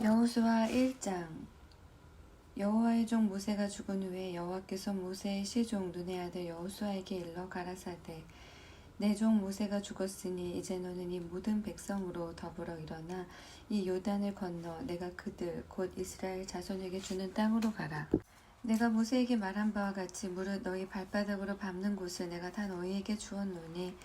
여호수아 1장. 여호와의 종 모세가 죽은 후에 여호와께서 모세의 시종 눈의 아들 여호수아에게 일러 가라사대, 내 종 모세가 죽었으니 이제 너는 이 모든 백성으로 더불어 일어나 이 요단을 건너 내가 그들 곧 이스라엘 자손에게 주는 땅으로 가라. 내가 모세에게 말한 바와 같이 무릇 너희 발바닥으로 밟는 곳을 내가 다 너희에게 주었노니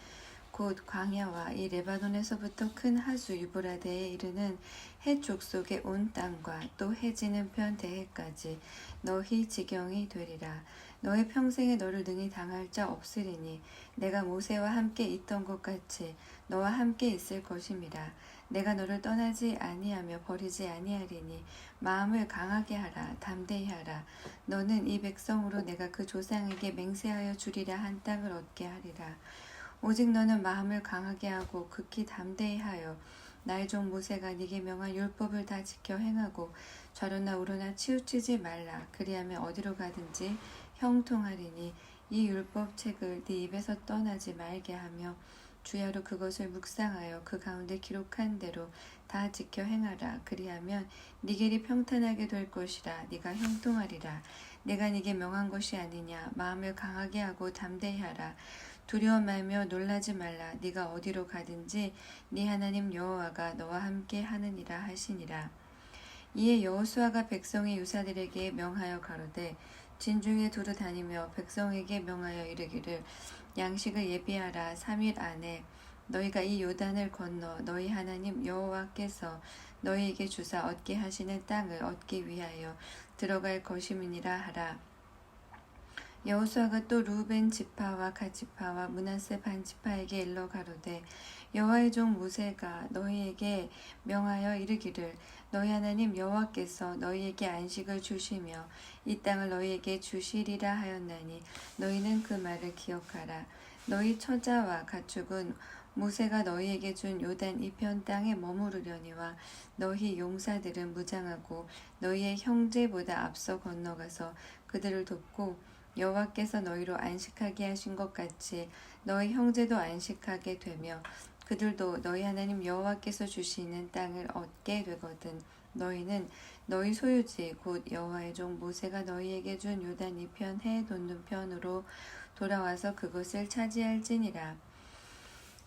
곧 광야와 이 레바논에서부터 큰 하수 유브라데에 이르는 해 족속의 온 땅과 또 해지는 편 대해까지 너희 지경이 되리라. 너희 평생에 너를 능히 당할 자 없으리니 내가 모세와 함께 있던 것 같이 너와 함께 있을 것임이라. 내가 너를 떠나지 아니하며 버리지 아니하리니 마음을 강하게 하라. 담대히 하라. 너는 이 백성으로 내가 그 조상에게 맹세하여 주리라 한 땅을 얻게 하리라. 오직 너는 마음을 강하게 하고 극히 담대히 하여 나의 종 모세가 네게 명한 율법을 다 지켜 행하고 좌로나 우로나 치우치지 말라. 그리하면 어디로 가든지 형통하리니 이 율법 책을 네 입에서 떠나지 말게 하며 주야로 그것을 묵상하여 그 가운데 기록한 대로 다 지켜 행하라. 그리하면 네 길이 평탄하게 될 것이라. 네가 형통하리라. 내가 네게 명한 것이 아니냐. 마음을 강하게 하고 담대히 하라. 두려워 말며 놀라지 말라. 네가 어디로 가든지 네 하나님 여호와가 너와 함께 하느니라 하시니라. 이에 여호수아가 백성의 유사들에게 명하여 가로되 진중에 두루 다니며 백성에게 명하여 이르기를 양식을 예비하라. 3일 안에 너희가 이 요단을 건너 너희 하나님 여호와께서 너희에게 주사 얻게 하시는 땅을 얻기 위하여 들어갈 것임이니라 하라. 여호수아가 또 루벤 지파와 갓 지파와 므낫세 반 지파에게 일러 가로되 여호와의 종 모세가 너희에게 명하여 이르기를 너희 하나님 여호와께서 너희에게 안식을 주시며 이 땅을 너희에게 주시리라 하였나니 너희는 그 말을 기억하라. 너희 처자와 가축은 모세가 너희에게 준 요단 이편 땅에 머무르려니와 너희 용사들은 무장하고 너희의 형제보다 앞서 건너가서 그들을 돕고 여호와께서 너희로 안식하게 하신 것 같이 너희 형제도 안식하게 되며 그들도 너희 하나님 여호와께서 주시는 땅을 얻게 되거든. 너희는 너희 소유지 곧 여호와의 종 모세가 너희에게 준 요단 이편 해 돋는 편으로 돌아와서 그것을 차지할지니라.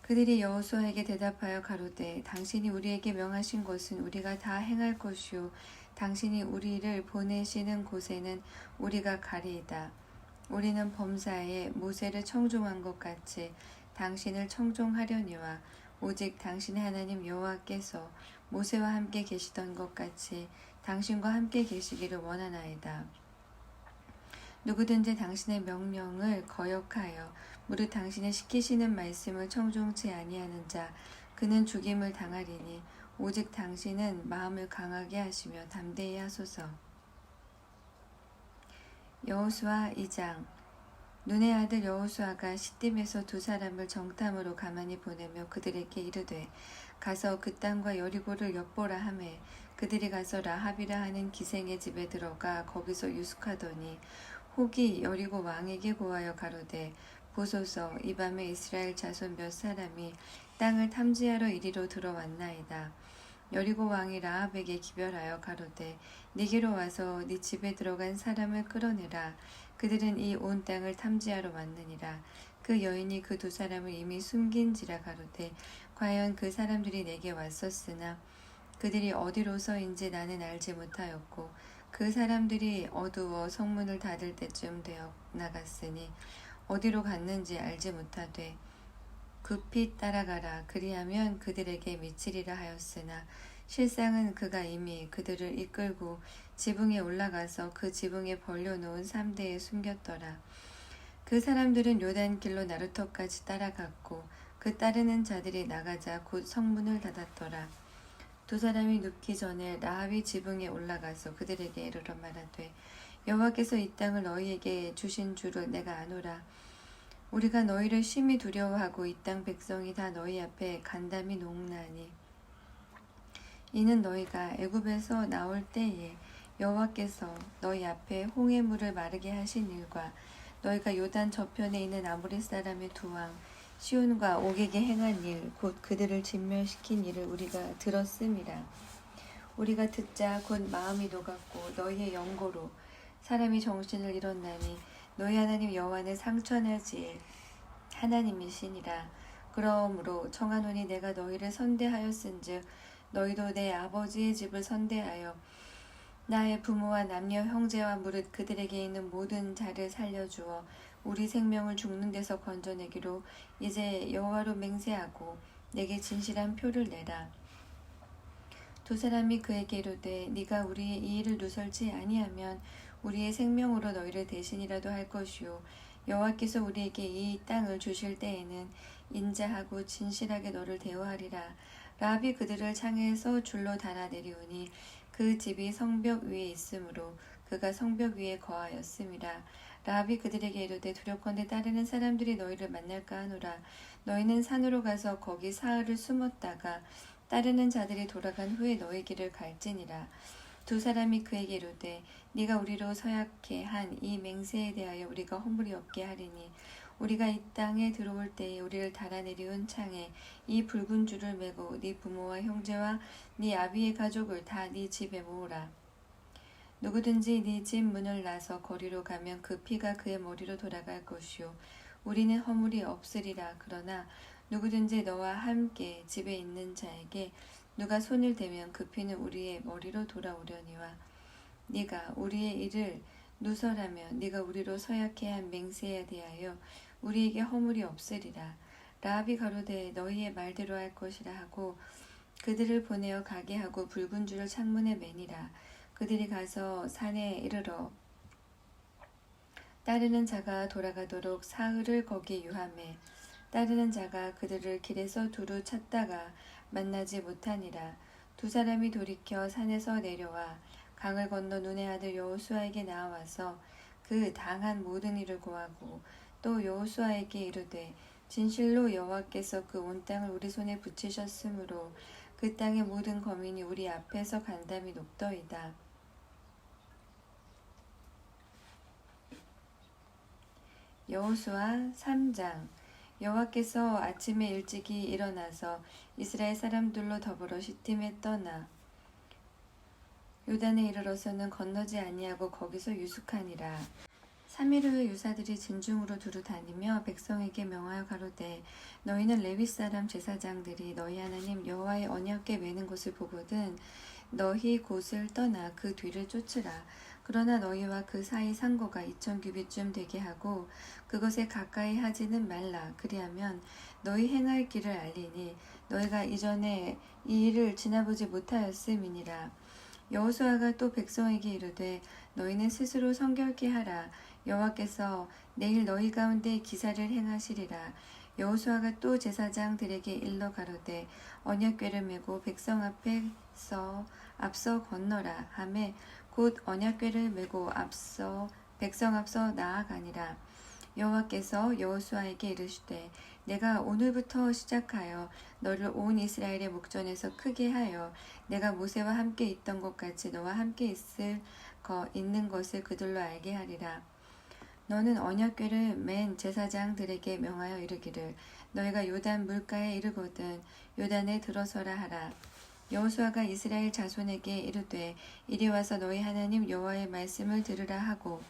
그들이 여호수아에게 대답하여 가로되 당신이 우리에게 명하신 것은 우리가 다 행할 것이요 당신이 우리를 보내시는 곳에는 우리가 가리이다. 우리는 범사에 모세를 청종한 것 같이 당신을 청종하려니와 오직 당신의 하나님 여호와께서 모세와 함께 계시던 것 같이 당신과 함께 계시기를 원하나이다. 누구든지 당신의 명령을 거역하여 무릇 당신의 시키시는 말씀을 청종치 아니하는 자 그는 죽임을 당하리니 오직 당신은 마음을 강하게 하시며 담대히 하소서. 여호수아 2장. 눈의 아들 여호수아가 시딤에서 두 사람을 정탐으로 가만히 보내며 그들에게 이르되 가서 그 땅과 여리고를 엿보라 하매 그들이 가서 라합이라 하는 기생의 집에 들어가 거기서 유숙하더니 혹이 여리고 왕에게 고하여 가로되 보소서 이 밤에 이스라엘 자손 몇 사람이 땅을 탐지하러 이리로 들어왔나이다. 여리고 왕이 라합에게 기별하여 가로되 네게로 와서 네 집에 들어간 사람을 끌어내라. 그들은 이 온 땅을 탐지하러 왔느니라. 그 여인이 그 두 사람을 이미 숨긴지라 가로되 과연 그 사람들이 내게 왔었으나 그들이 어디로서인지 나는 알지 못하였고 그 사람들이 어두워 성문을 닫을 때쯤 되어 나갔으니 어디로 갔는지 알지 못하되 급히 따라가라. 그리하면 그들에게 미치리라 하였으나 실상은 그가 이미 그들을 이끌고 지붕에 올라가서 그 지붕에 벌려놓은 3대에 숨겼더라. 그 사람들은 요단 길로 나루터까지 따라갔고 그 따르는 자들이 나가자 곧 성문을 닫았더라. 두 사람이 눕기 전에 라합이 지붕에 올라가서 그들에게 이르러 말하되 여호와께서 이 땅을 너희에게 주신 줄을 내가 아노라. 우리가 너희를 심히 두려워하고 이 땅 백성이 다 너희 앞에 간담이 농나니 이는 너희가 애굽에서 나올 때에 여호와께서 너희 앞에 홍해 물을 마르게 하신 일과 너희가 요단 저편에 있는 아모리 사람의 두 왕 시온과 옥에게 행한 일 곧 그들을 진멸시킨 일을 우리가 들었음이라. 우리가 듣자 곧 마음이 녹았고 너희의 연고로 사람이 정신을 잃었나니 너희 하나님 여호와는 상천하지 하나님이시니라. 그러므로 청하노니 내가 너희를 선대하였은즉 너희도 내 아버지의 집을 선대하여 나의 부모와 남녀 형제와 무릇 그들에게 있는 모든 자를 살려주어 우리 생명을 죽는 데서 건져내기로 이제 여호와로 맹세하고 내게 진실한 표를 내라. 두 사람이 그에게 이르되 네가 우리의 이 일을 누설지 아니하면 우리의 생명으로 너희를 대신이라도 할 것이요 여호와께서 우리에게 이 땅을 주실 때에는 인자하고 진실하게 너를 대우하리라. 라합이 그들을 창에서 줄로 달아 내리우니 그 집이 성벽 위에 있으므로 그가 성벽 위에 거하였음이라. 라합이 그들에게 이르되 두렵건대 따르는 사람들이 너희를 만날까 하노라. 너희는 산으로 가서 거기 사흘을 숨었다가 따르는 자들이 돌아간 후에 너희 길을 갈지니라. 두 사람이 그에게 이르되 네가 우리로 서약해 한 이 맹세에 대하여 우리가 허물이 없게 하리니 우리가 이 땅에 들어올 때에 우리를 달아내리운 창에 이 붉은 줄을 매고 네 부모와 형제와 네 아비의 가족을 다 네 집에 모으라. 누구든지 네 집 문을 나서 거리로 가면 그 피가 그의 머리로 돌아갈 것이요 우리는 허물이 없으리라. 그러나 누구든지 너와 함께 집에 있는 자에게 누가 손을 대면 그 피는 우리의 머리로 돌아오려니와 네가 우리의 일을 누설하며 네가 우리로 서약해 한 맹세에 대하여 우리에게 허물이 없으리라. 라합이 가로되 너희의 말대로 할 것이라 하고 그들을 보내어 가게 하고 붉은 줄을 창문에 매니라. 그들이 가서 산에 이르러 따르는 자가 돌아가도록 사흘을 거기 유함해 따르는 자가 그들을 길에서 두루 찾다가 만나지 못하니라. 두 사람이 돌이켜 산에서 내려와 강을 건너 눈의 아들 여호수아에게 나와서 그 당한 모든 일을 고하고 또 여호수아에게 이르되 진실로 여호와께서 그 온 땅을 우리 손에 붙이셨으므로 그 땅의 모든 거민이 우리 앞에서 간담이 높더이다. 여호수아 3장. 여호와께서 아침에 일찍이 일어나서 이스라엘 사람들로 더불어 시팀에 떠나 요단에 이르러서는 건너지 아니하고 거기서 유숙하니라. 3일 후에 유사들이 진중으로 두루 다니며 백성에게 명하여 가로되 너희는 레위 사람 제사장들이 너희 하나님 여호와의 언약궤 매는 것을 보거든 너희 곳을 떠나 그 뒤를 쫓으라. 그러나 너희와 그 사이 상고가 2000규빗쯤 되게 하고 그것에 가까이 하지는 말라. 그리하면 너희 행할 길을 알리니 너희가 이전에 이 일을 지나보지 못하였음이니라. 여호수아가 또 백성에게 이르되 너희는 스스로 성결케 하라. 여호와께서 내일 너희 가운데 기사를 행하시리라. 여호수아가 또 제사장들에게 일러 가로되 언약궤를 메고 백성 앞서 건너라 하매 곧 언약궤를 메고 백성 앞서 나아가니라. 여호와께서 여호수아에게 이르시되 내가 오늘부터 시작하여 너를 온 이스라엘의 목전에서 크게 하여 내가 모세와 함께 있던 것 같이 너와 함께 있는 것을 그들로 알게 하리라. 너는 언약궤를 맨 제사장들에게 명하여 이르기를 너희가 요단 물가에 이르거든 요단에 들어서라 하라. 여호수아가 이스라엘 자손에게 이르되 이리 와서 너희 하나님 여호와의 말씀을 들으라 하고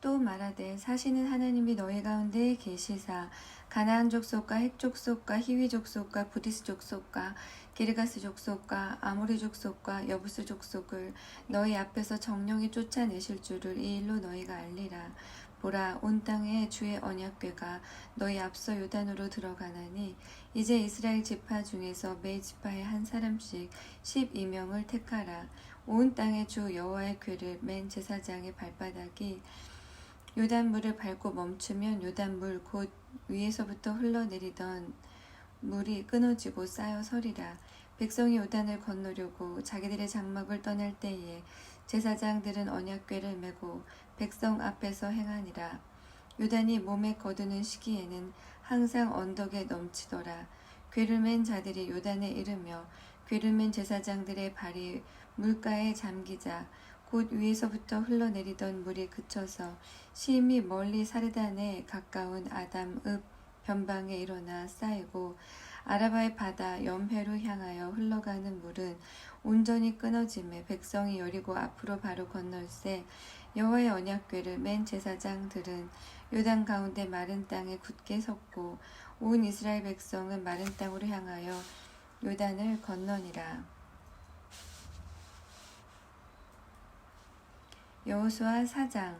또 말하되 사시는 하나님이 너희 가운데 계시사 가나안 족속과 헷 족속과 히위 족속과 부디스 족속과 기르가스 족속과 아모리 족속과 여부스 족속을 너희 앞에서 정령이 쫓아내실 줄을 이 일로 너희가 알리라. 보라 온 땅에 주의 언약궤가 너희 앞서 요단으로 들어가나니 이제 이스라엘 지파 중에서 매 지파에 한 사람씩 12명을 택하라. 온 땅에 주 여호와의 궤를 맨 제사장의 발바닥이 요단물을 밟고 멈추면 요단물 곧 위에서부터 흘러내리던 물이 끊어지고 쌓여 서리라. 백성이 요단을 건너려고 자기들의 장막을 떠날 때에 제사장들은 언약궤를 메고 백성 앞에서 행하니라. 요단이 몸에 거두는 시기에는 항상 언덕에 넘치더라. 궤를 맨 자들이 요단에 이르며 궤를 맨 제사장들의 발이 물가에 잠기자 곧 위에서부터 흘러내리던 물이 그쳐서 심히 멀리 사르단에 가까운 아담읍 변방에 일어나 쌓이고 아라바의 바다 염해로 향하여 흘러가는 물은 온전히 끊어짐에 백성이 여리고 앞으로 바로 건널세 여호와의 언약궤를 맨 제사장들은 요단 가운데 마른 땅에 굳게 섰고 온 이스라엘 백성은 마른 땅으로 향하여 요단을 건너니라. 여호수아 4장.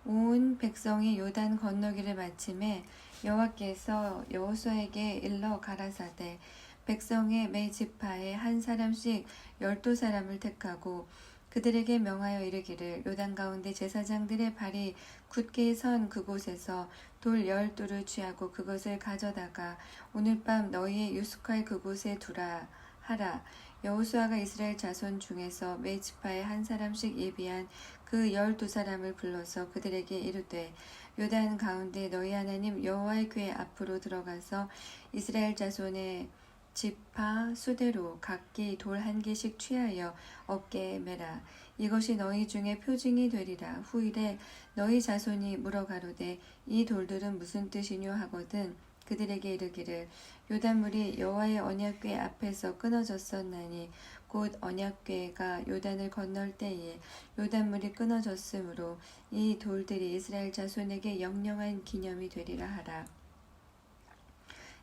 온 백성이 요단 건너기를 마침에 여호와께서 여호수아에게 일러 가라사대 백성의 매 지파에 한 사람씩 12사람을 택하고 그들에게 명하여 이르기를 요단 가운데 제사장들의 발이 굳게 선 그곳에서 돌 12를 취하고 그것을 가져다가 오늘 밤 너희의 유숙할 그곳에 두라 하라. 여호수아가 이스라엘 자손 중에서 매 지파에 한 사람씩 예비한 그 12사람을 불러서 그들에게 이르되 요단 가운데 너희 하나님 여호와의 궤 앞으로 들어가서 이스라엘 자손의 지파 수대로 각기 돌 1개씩 취하여 어깨에 매라. 이것이 너희 중에 표징이 되리라. 후일에 너희 자손이 물어가로되 이 돌들은 무슨 뜻이뇨 하거든 그들에게 이르기를 요단물이 여호와의 언약궤 앞에서 끊어졌었나니 곧 언약궤가 요단을 건널 때에 요단물이 끊어졌으므로 이 돌들이 이스라엘 자손에게 영영한 기념이 되리라 하라.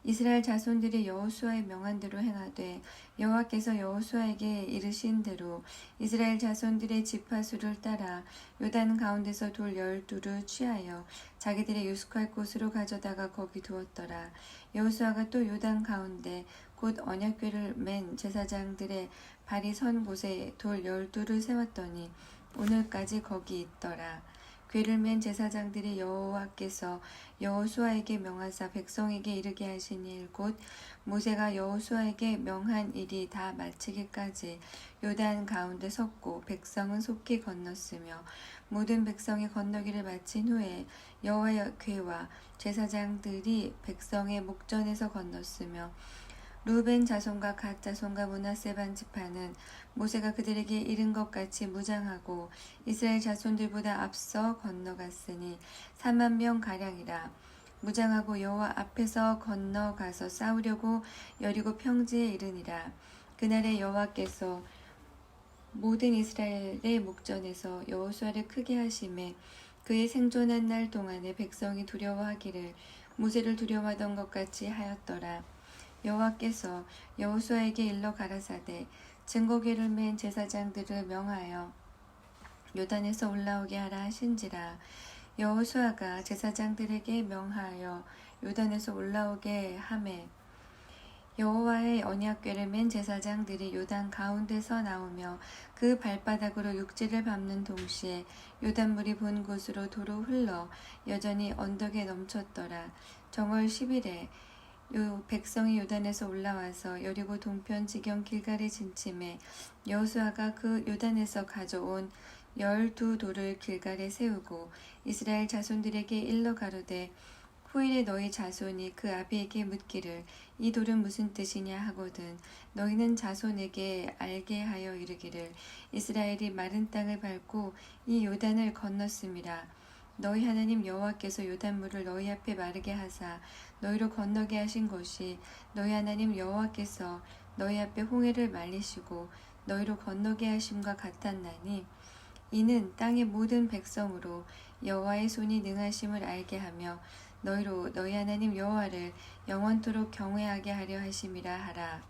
이스라엘 자손들이 여호수아의 명한 대로 행하되 여호와께서 여호수아에게 이르신 대로 이스라엘 자손들의 지파수를 따라 요단 가운데서 돌 12를 취하여 자기들의 유숙할 곳으로 가져다가 거기 두었더라. 여호수아가 또 요단 가운데 곧 언약궤를 맨 제사장들의 발이 선 곳에 돌 12를 세웠더니 오늘까지 거기 있더라. 궤를 맨 제사장들이 여호와께서 여호수아에게 명하사 백성에게 이르게 하신 일 곧 모세가 여호수아에게 명한 일이 다 마치기까지 요단 가운데 섰고 백성은 속히 건넜으며 모든 백성이 건너기를 마친 후에 여호와의 궤와 제사장들이 백성의 목전에서 건넜으며 루벤 자손과 갓 자손과 므낫세 반 지파는 모세가 그들에게 이른 것 같이 무장하고 이스라엘 자손들보다 앞서 건너갔으니 3만 명 가량이라. 무장하고 여호와 앞에서 건너가서 싸우려고 여리고 평지에 이르니라. 그날에 여호와께서 모든 이스라엘의 목전에서 여호수아를 크게 하심에 그의 생존한 날 동안에 백성이 두려워하기를 모세를 두려워하던 것 같이 하였더라. 여호와께서 여호수아에게 일러 가라사대 증거궤를 맨 제사장들을 명하여 요단에서 올라오게 하라 하신지라. 여호수아가 제사장들에게 명하여 요단에서 올라오게 하매 여호와의 언약궤를 맨 제사장들이 요단 가운데서 나오며 그 발바닥으로 육지를 밟는 동시에 요단물이 본 곳으로 도로 흘러 여전히 언덕에 넘쳤더라. 정월 10일에 백성이 요단에서 올라와서 여리고 동편 지경 길갈에 진침해 여호수아가 그 요단에서 가져온 12돌을 길갈에 세우고 이스라엘 자손들에게 일러 가로되 후일에 너희 자손이 그 아비에게 묻기를 이 돌은 무슨 뜻이냐 하거든 너희는 자손에게 알게 하여 이르기를 이스라엘이 마른 땅을 밟고 이 요단을 건넜음이라. 너희 하나님 여호와께서 요단물을 너희 앞에 마르게 하사 너희로 건너게 하신 것이 너희 하나님 여호와께서 너희 앞에 홍해를 말리시고 너희로 건너게 하심과 같았나니 이는 땅의 모든 백성으로 여호와의 손이 능하심을 알게 하며 너희로 너희 하나님 여호와를 영원토록 경외하게 하려 하심이라 하라.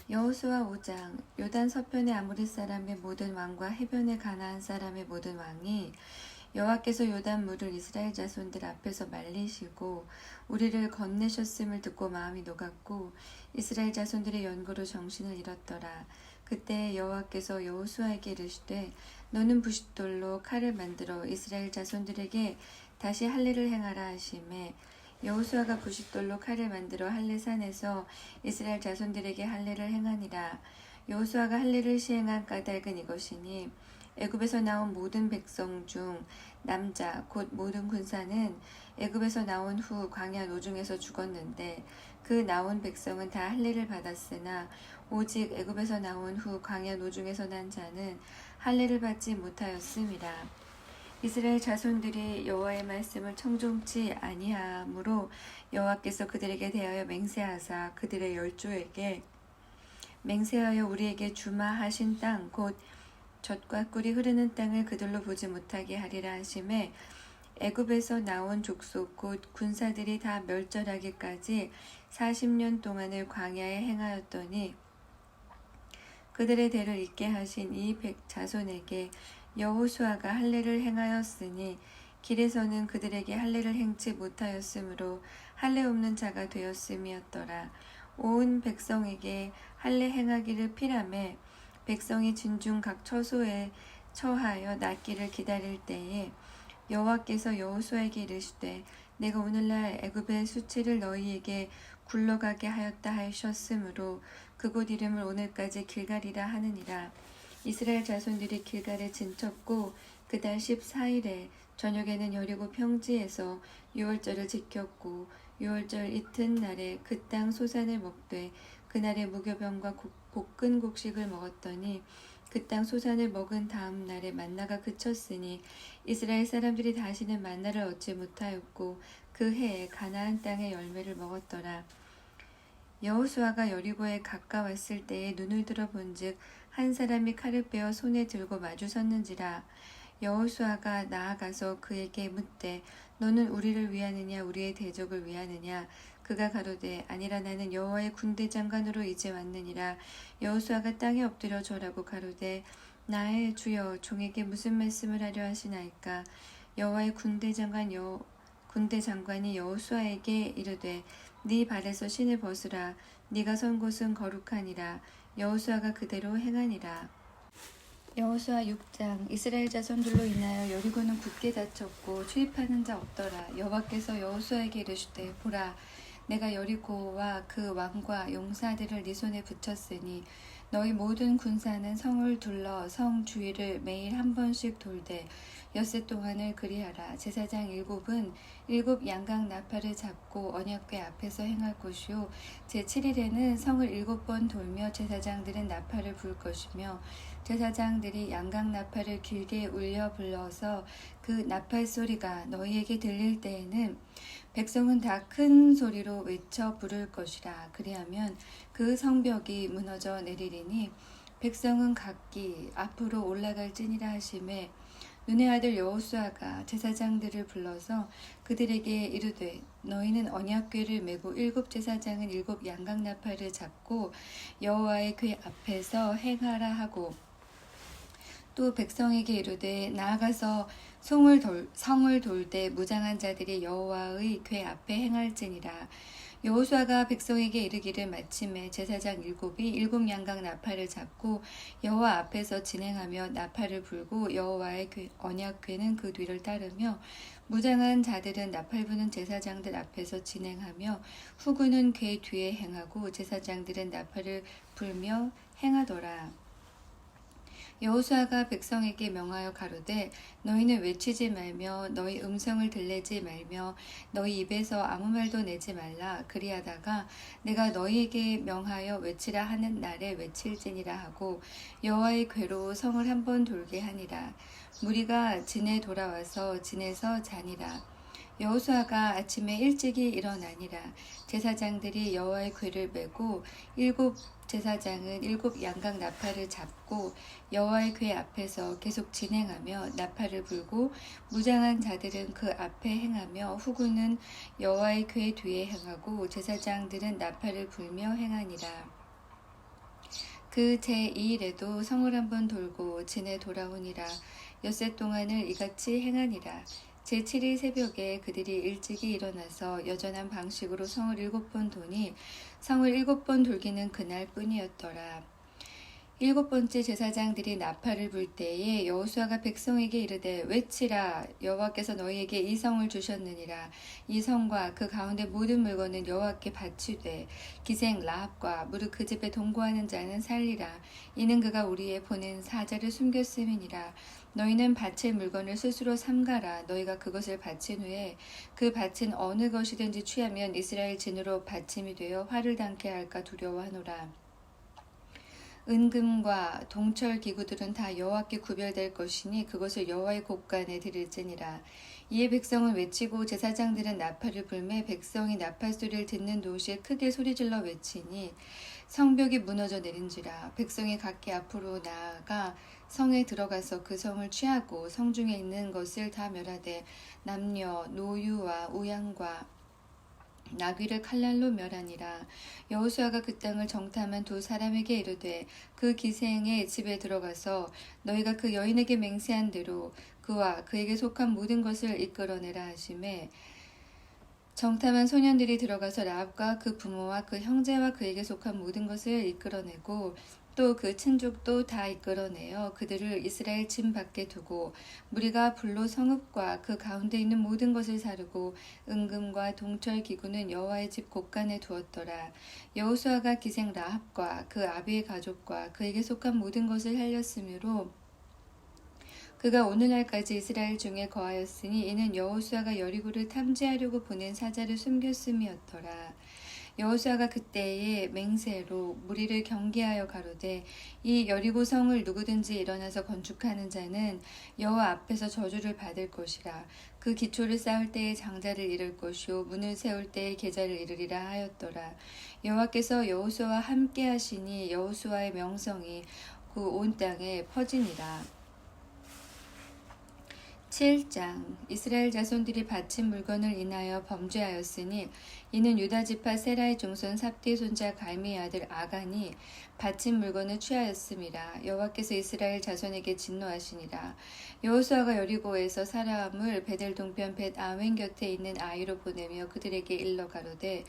여호수아 5장. 요단 서편의 아모리 사람의 모든 왕과 해변의 가나안 사람의 모든 왕이 여호와께서 요단 물을 이스라엘 자손들 앞에서 말리시고 우리를 건네셨음을 듣고 마음이 녹았고 이스라엘 자손들의 연고로 정신을 잃었더라. 그때 여호와께서 여호수아에게 이르시되 너는 부싯돌로 칼을 만들어 이스라엘 자손들에게 다시 할례를 행하라 하시매 여호수아가 부싯돌로 칼을 만들어 할례산에서 이스라엘 자손들에게 할례를 행하니라. 여호수아가 할례를 시행한 까닭은 이것이니 애굽에서 나온 모든 백성 중 남자 곧 모든 군사는 애굽에서 나온 후 광야 노중에서 죽었는데 그 나온 백성은 다 할례를 받았으나 오직 애굽에서 나온 후 광야 노중에서 난 자는 할례를 받지 못하였음이라. 이스라엘 자손들이 여호와의 말씀을 청종치 아니하므로 여호와께서 그들에게 대하여 맹세하사 그들의 열조에게 맹세하여 우리에게 주마하신 땅 곧 젖과 꿀이 흐르는 땅을 그들로 보지 못하게 하리라 하심에 애굽에서 나온 족속 곧 군사들이 다 멸절하기까지 40년 동안을 광야에 행하였더니 그들의 대를 잇게 하신 이 자손에게 여호수아가 할례를 행하였으니 길에서는 그들에게 할례를 행치 못하였으므로 할례 없는 자가 되었음이었더라. 온 백성에게 할례 행하기를 피라매 백성이 진중 각 처소에 처하여 낫기를 기다릴 때에 여호와께서 여호수아에게 이르시되 내가 오늘날 애굽의 수치를 너희에게 굴러가게 하였다 하셨으므로 그곳 이름을 오늘까지 길갈이라 하느니라. 이스라엘 자손들이 길갈에 진쳤고 그달 14일에 저녁에는 여리고 평지에서 유월절을 지켰고 유월절 이튿날에 그 땅 소산을 먹되 그날에 무교병과 볶은 곡식을 먹었더니 그 땅 소산을 먹은 다음 날에 만나가 그쳤으니 이스라엘 사람들이 다시는 만나를 얻지 못하였고 그 해에 가나안 땅의 열매를 먹었더라. 여호수아가 여리고에 가까웠을 때에 눈을 들어본즉 한 사람이 칼을 빼어 손에 들고 마주섰는지라. 여호수아가 나아가서 그에게 묻되 너는 우리를 위하느냐 우리의 대적을 위하느냐. 그가 가로되 아니라 나는 여호와의 군대 장관으로 이제 왔느니라. 여호수아가 땅에 엎드려 절하고 가로되 나의 주여 종에게 무슨 말씀을 하려 하시나이까. 여호와의 군대 장관이 여호수아에게 이르되 네 발에서 신을 벗으라. 네가 선 곳은 거룩하니라. 여호수아가 그대로 행하니라. 여호수아 6장. 이스라엘 자손들로 인하여 여리고는 굳게 닫혔고 출입하는 자 없더라. 여호와께서 여호수아에게 이르시되 보라 내가 여리고와 그 왕과 용사들을 네 손에 붙였으니 너희 모든 군사는 성을 둘러 성 주위를 매일 한 번씩 돌되 엿새 동안을 그리하라. 제사장 7은 7 양각 나팔을 잡고 언약궤 앞에서 행할 것이요 제7일에는 성을 7번 돌며 제사장들은 나팔을 불 것이며 제사장들이 양각 나팔을 길게 울려 불러서 그 나팔 소리가 너희에게 들릴 때에는 백성은 다 큰 소리로 외쳐 부를 것이라. 그리하면 그 성벽이 무너져 내리리니 백성은 각기 앞으로 올라갈지니라 하심에 눈의 아들 여호수아가 제사장들을 불러서 그들에게 이르되 너희는 언약궤를 메고 7 제사장은 7 양각 나팔을 잡고 여호와의 궤 앞에서 행하라 하고 또 백성에게 이르되 나아가서 성을 돌 때 무장한 자들이 여호와의 궤 앞에 행할지니라. 여호수아가 백성에게 이르기를 마침에 제사장 7이 7 양각 나팔을 잡고 여호와 앞에서 진행하며 나팔을 불고 여호와의 언약궤는 그 뒤를 따르며 무장한 자들은 나팔 부는 제사장들 앞에서 진행하며 후군은 궤 뒤에 행하고 제사장들은 나팔을 불며 행하더라. 여호수아가 백성에게 명하여 가로되 너희는 외치지 말며 너희 음성을 들내지 말며 너희 입에서 아무 말도 내지 말라. 그리하다가 내가 너희에게 명하여 외치라 하는 날에 외칠지니라 하고 여호와의 궤로 성을 한 번 돌게 하니라. 무리가 진에 돌아와서 진에서 자니라. 여호수아가 아침에 일찍이 일어나니라. 제사장들이 여호와의 궤를 메고 7 제사장은 7 양각 나팔을 잡고 여호와의 궤 앞에서 계속 진행하며 나팔을 불고 무장한 자들은 그 앞에 행하며 후군은 여호와의 궤 뒤에 행하고 제사장들은 나팔을 불며 행하니라. 그 제2일에도 성을 한번 돌고 진에 돌아오니라. 엿새 동안을 이같이 행하니라. 제7일 새벽에 그들이 일찍이 일어나서 여전한 방식으로 성을 7번 도니 성을 7번 돌기는 그날 뿐이었더라. 7번째 제사장들이 나팔을 불 때에 여호수아가 백성에게 이르되 외치라. 여호와께서 너희에게 이 성을 주셨느니라. 이 성과 그 가운데 모든 물건은 여호와께 바치되 기생 라합과 무릇 그 집에 동거하는 자는 살리라. 이는 그가 우리의 보낸 사자를 숨겼음이니라. 너희는 바칠 물건을 스스로 삼가라. 너희가 그것을 바친 후에 그 밭은 어느 것이든지 취하면 이스라엘 진으로 받침이 되어 화를 당케 할까 두려워하노라. 은금과 동철 기구들은 다 여호와께 구별될 것이니 그것을 여호와의 곳간에 드릴지니라. 이에 백성은 외치고 제사장들은 나팔을 불매 백성이 나팔 소리를 듣는 도시에 크게 소리질러 외치니 성벽이 무너져 내린지라. 백성이 각기 앞으로 나아가 성에 들어가서 그 성을 취하고 성중에 있는 것을 다 멸하되 남녀 노유와 우양과 나귀를 칼날로 멸하니라. 여호수아가 그 땅을 정탐한 두 사람에게 이르되 그 기생의 집에 들어가서 너희가 그 여인에게 맹세한 대로 그와 그에게 속한 모든 것을 이끌어내라 하시매 정탐한 소년들이 들어가서 라합과 그 부모와 그 형제와 그에게 속한 모든 것을 이끌어내고 또 그 친족도 다 이끌어내어 그들을 이스라엘 진 밖에 두고 무리가 불로 성읍과 그 가운데 있는 모든 것을 사르고 은금과 동철 기구는 여호와의 집 곳간에 두었더라. 여호수아가 기생 라합과 그 아비의 가족과 그에게 속한 모든 것을 살렸으므로 그가 오늘날까지 이스라엘 중에 거하였으니 이는 여호수아가 여리고를 탐지하려고 보낸 사자를 숨겼음이었더라. 여호수아가 그때의 맹세로 무리를 경계하여 가로되 이 여리고 성을 누구든지 일어나서 건축하는 자는 여호와 앞에서 저주를 받을 것이라. 그 기초를 쌓을 때에 장자를 이룰 것이요 문을 세울 때에 계좌를 이루리라 하였더라. 여호와께서 여호수아와 함께 하시니 여호수아의 명성이 그 온 땅에 퍼지니라. 7장 이스라엘 자손들이 바친 물건을 인하여 범죄하였으니 이는 유다 지파 세라의 종손 삽디의 손자 갈미의 아들 아간이 바친 물건을 취하였음이라. 여호와께서 이스라엘 자손에게 진노하시니라. 여호수아가 여리고에서 사람을 베델 동편 벳 아웬 곁에 있는 아이로 보내며 그들에게 일러 가로되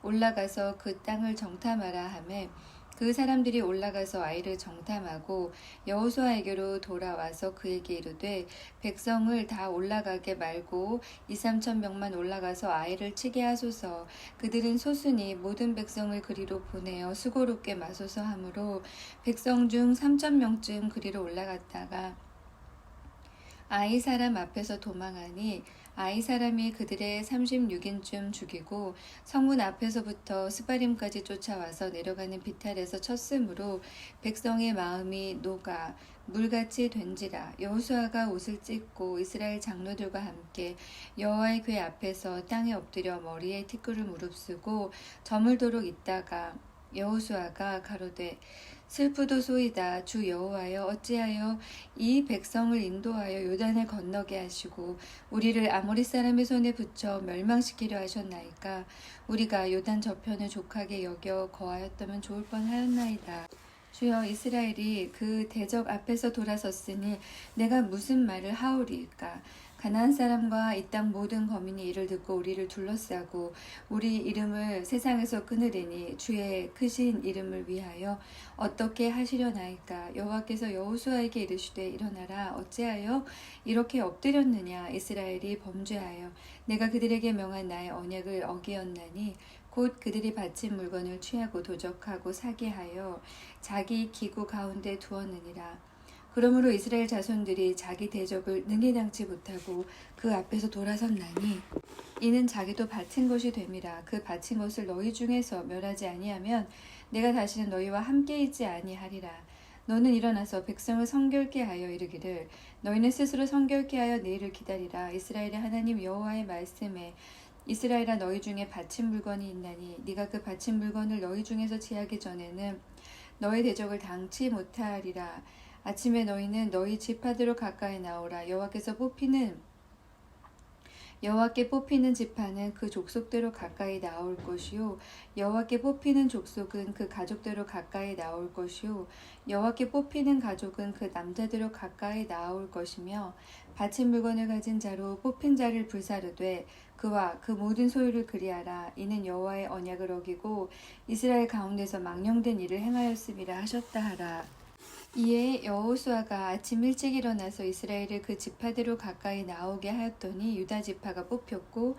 올라가서 그 땅을 정탐하라 하매 그 사람들이 올라가서 아이를 정탐하고 여호수아에게로 돌아와서 그에게 이르되 백성을 다 올라가게 말고 2~3천 명만 올라가서 아이를 치게 하소서. 그들은 소순이 모든 백성을 그리로 보내어 수고롭게 마소서 하므로 백성 중 3천 명쯤 그리로 올라갔다가 아이 사람 앞에서 도망하니 아이 사람이 그들의 36인쯤 죽이고 성문 앞에서부터 스바림까지 쫓아와서 내려가는 비탈에서 쳤으므로 백성의 마음이 녹아 물같이 된지라. 여호수아가 옷을 찢고 이스라엘 장로들과 함께 여호와의 궤 앞에서 땅에 엎드려 머리에 티끌을 무릅쓰고 저물도록 있다가 여호수아가 가로되 슬프도소이다. 주 여호와여 어찌하여 이 백성을 인도하여 요단을 건너게 하시고 우리를 아모리 사람의 손에 붙여 멸망시키려 하셨나이까. 우리가 요단 저편을 족하게 여겨 거하였다면 좋을 뻔하였나이다. 주여 이스라엘이 그 대적 앞에서 돌아섰으니 내가 무슨 말을 하오리이까. 가나안 사람과 이 땅 모든 거민이 이를 듣고 우리를 둘러싸고 우리 이름을 세상에서 끊으리니 주의 크신 이름을 위하여 어떻게 하시려나이까. 여호와께서 여호수아에게 이르시되 일어나라. 어찌하여 이렇게 엎드렸느냐. 이스라엘이 범죄하여 내가 그들에게 명한 나의 언약을 어기었나니 곧 그들이 바친 물건을 취하고 도적하고 사기하여 자기 기구 가운데 두었느니라. 그러므로 이스라엘 자손들이 자기 대적을 능히 당치 못하고 그 앞에서 돌아섰나니 이는 자기도 바친 것이 됨이라. 그 바친 것을 너희 중에서 멸하지 아니하면 내가 다시는 너희와 함께 있지 아니하리라. 너는 일어나서 백성을 성결케 하여 이르기를 너희는 스스로 성결케 하여 내일을 기다리라. 이스라엘의 하나님 여호와의 말씀에 이스라엘아 너희 중에 바친 물건이 있나니 네가 그 바친 물건을 너희 중에서 취하기 전에는 너희 대적을 당치 못하리라. 아침에 너희는 너희 지파대로 가까이 나오라. 여호와께 뽑히는 지파는 그 족속대로 가까이 나올 것이요 여호와께 뽑히는 족속은 그 가족대로 가까이 나올 것이요 여호와께 뽑히는 가족은 그 남자대로 가까이 나올 것이며 바친 물건을 가진 자로 뽑힌 자를 불사르되 그와 그 모든 소유를 그리하라. 이는 여호와의 언약을 어기고 이스라엘 가운데서 망령된 일을 행하였음이라 하셨다 하라. 이에 여호수아가 아침 일찍 일어나서 이스라엘을 그 지파대로 가까이 나오게 하였더니 유다 지파가 뽑혔고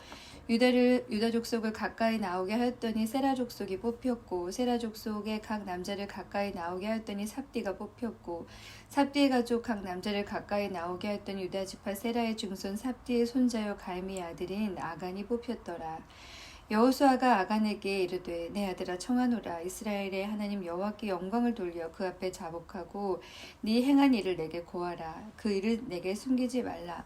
유다 족속을 가까이 나오게 하였더니 세라 족속이 뽑혔고 세라 족속의 각 남자를 가까이 나오게 하였더니 삽디가 뽑혔고 삽디의 가족 각 남자를 가까이 나오게 하였더니 유다 지파 세라의 중손 삽디의 손자여 갈미의 아들인 아간이 뽑혔더라. 여호수아가 아간에게 이르되 내 아들아 청하노라. 이스라엘의 하나님 여호와께 영광을 돌려 그 앞에 자복하고 네 행한 일을 내게 고하라. 그 일을 내게 숨기지 말라.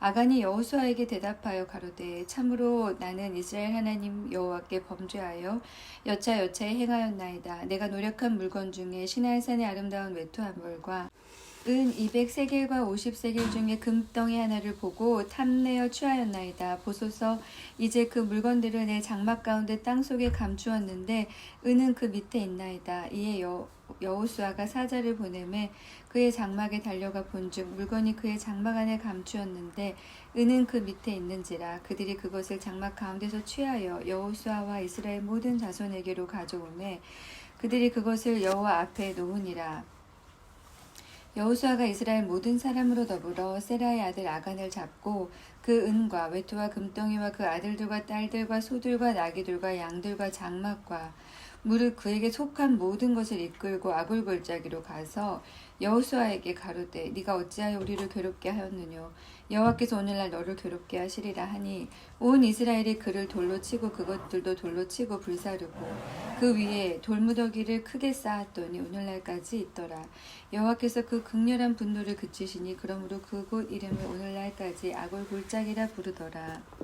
아간이 여호수아에게 대답하여 가로되 참으로 나는 이스라엘 하나님 여호와께 범죄하여 여차여차에 행하였나이다. 내가 노력한 물건 중에 시내산의 아름다운 외투한벌과 은 200세겔과 50세겔 중에 금덩이 하나를 보고 탐내어 취하였나이다. 보소서 이제 그 물건들을 내 장막 가운데 땅속에 감추었는데 은은 그 밑에 있나이다. 이에 여호수아가 사자를 보내매 그의 장막에 달려가 본즉 물건이 그의 장막 안에 감추었는데 은은 그 밑에 있는지라. 그들이 그것을 장막 가운데서 취하여 여호수아와 이스라엘 모든 자손에게로 가져오매 그들이 그것을 여호와 앞에 놓으니라. 여호수아가 이스라엘 모든 사람으로 더불어 세라의 아들 아간을 잡고 그 은과 외투와 금덩이와 그 아들들과 딸들과 소들과 나귀들과 양들과 장막과 무릇 그에게 속한 모든 것을 이끌고 아굴 골짜기로 가서 여호수아에게 가로되 네가 어찌하여 우리를 괴롭게 하였느뇨. 여호와께서 오늘날 너를 괴롭게 하시리라 하니 온 이스라엘이 그를 돌로 치고 그것들도 돌로 치고 불사르고 그 위에 돌무더기를 크게 쌓았더니 오늘날까지 있더라. 여호와께서 그 극렬한 분노를 그치시니 그러므로 그곳 이름을 오늘날까지 아골 골짜기라 부르더라.